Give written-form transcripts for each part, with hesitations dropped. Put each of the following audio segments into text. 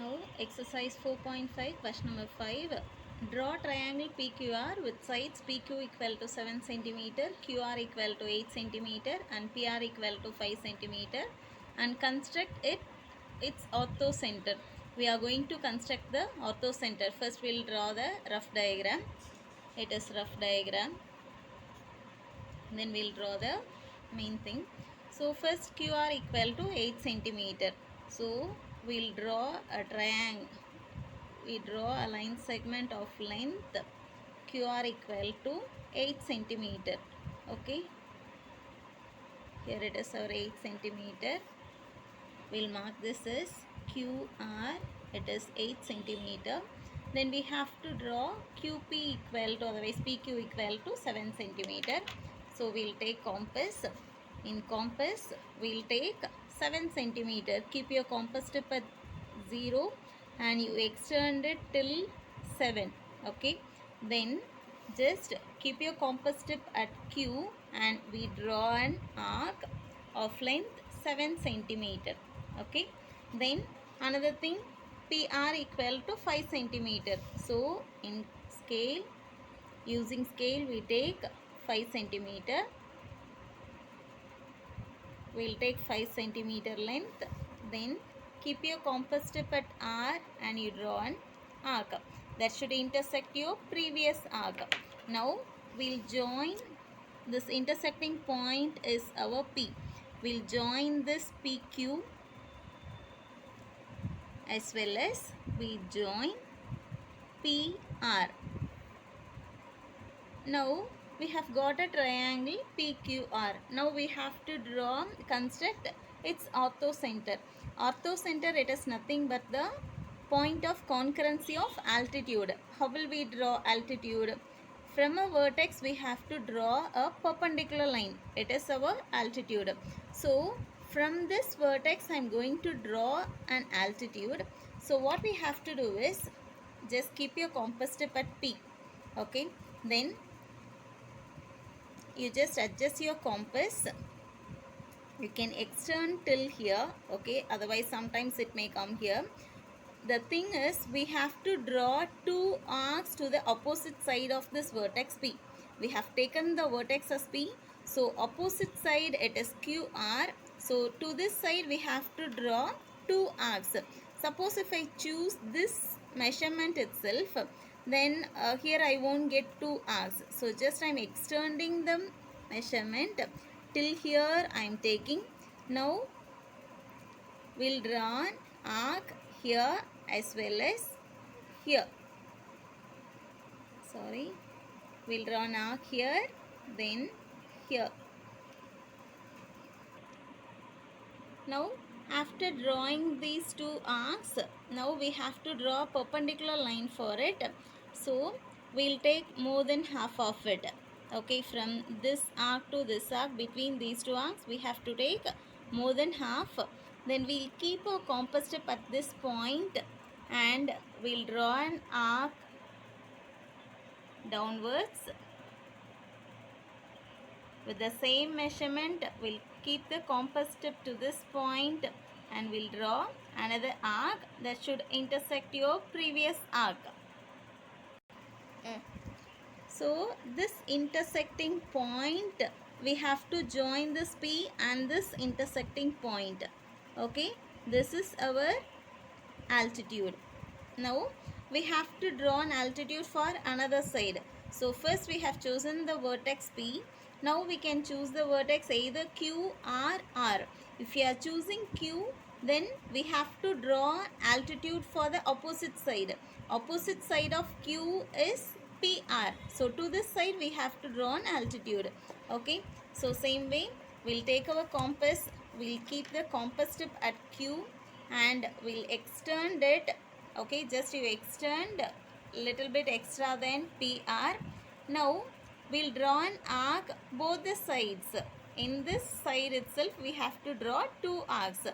Now exercise 4.5 question number 5. Draw triangle PQR with sides PQ equal to 7 cm, QR equal to 8 cm and PR equal to 5 cm and construct its orthocenter. We are going to construct the orthocenter. First we will draw the rough diagram. It is rough diagram. Then we will draw the main thing. So first QR equal to 8 cm. So we will draw a triangle. We draw a line segment of length QR equal to 8 cm. Okay, here it is our 8 cm. We'll mark this as QR. It is 8 cm. Then we have to draw QP equal to, otherwise PQ equal to 7 cm. So we'll take compass. In compass we'll take 7 cm. Keep your compass tip at 0 and you extend it till 7. Okay, then just keep your compass tip at Q and we draw an arc of length 7 cm. Okay, then another thing, PR equal to 5 cm. So in scale, using scale we take 5 cm. We'll take 5 cm length. Then keep your compass tip at R and you draw an arc that should intersect your previous arc. Now we'll join this intersecting point is our P. We'll join this PQ as well as we join PR. Now we have got a triangle PQR. Now we have to construct its orthocenter. Orthocenter, it is nothing but the point of concurrency of altitude. How will we draw altitude? From a vertex we have to draw a perpendicular line. It is our altitude. So from this vertex I am going to draw an altitude. So what we have to do is just keep your compass tip at P. Okay, then you just adjust your compass. You can extend till here. Okay, otherwise sometimes it may come here. The thing is, we have to draw two arcs to the opposite side of this vertex P. We have taken the vertex as P. So opposite side it is QR. So to this side we have to draw two arcs. Suppose if I choose this measurement itself, then here I won't get two arcs. So just I am extending the measurement till here I am taking. Now we'll draw an arc here as well as here. Sorry, we'll draw an arc here, then here. Now after drawing these two arcs, now we have to draw a perpendicular line for it. So we'll take more than half of it. Okay, from this arc to this arc, between these two arcs we have to take more than half. Then we'll keep our compass tip at this point and we'll draw an arc downwards. With the same measurement, we'll keep the compass tip to this point and we'll draw another arc that should intersect your previous arc. So this intersecting point, we have to join this P and this intersecting point. Okay, this is our altitude. Now we have to draw an altitude for another side. So first we have chosen the vertex P. Now we can choose the vertex either Q or R. If we are choosing Q, then we have to draw altitude for the opposite side. Opposite side of Q is PR. So to this side we have to draw an altitude. Okay, so same way we'll take our compass. We'll keep the compass tip at Q and we'll extend it. Okay, just you extend little bit extra than PR. Now we'll draw an arc both the sides. In this side itself we have to draw two arcs.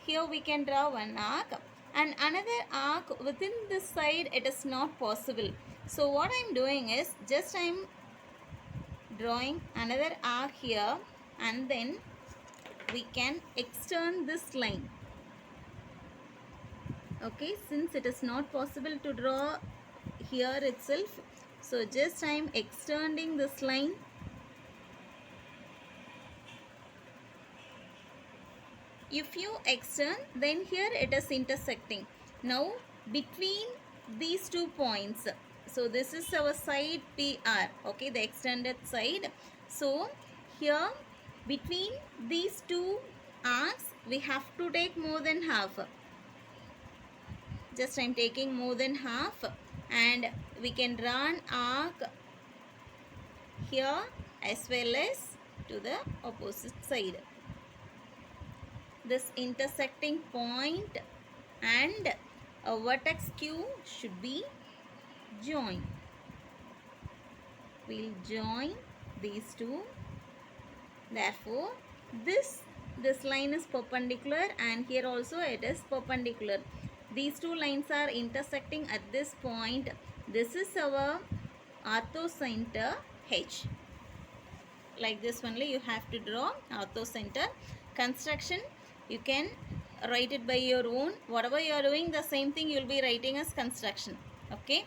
Here we can draw one arc and another arc within this side it is not possible. So what I am doing is just I am drawing another arc here and then we can extend this line. Okay, since it is not possible to draw here itself, so just I am extending this line. If you extend, then here it is intersecting. Now between these 2 points, so this is our side PR, okay, the extended side. So here between these 2 arcs we have to take more than half. Just I am taking more than half, and we can draw an arc here as well as to the opposite side. This intersecting point and a vertex Q should be joined. We'll join these two. Therefore, this line is perpendicular, and here also it is perpendicular. These two lines are intersecting at this point. This is our orthocenter H. Like this only you have to draw orthocenter. Construction, you can write it by your own. Whatever you are doing, the same thing you will be writing as construction. Okay.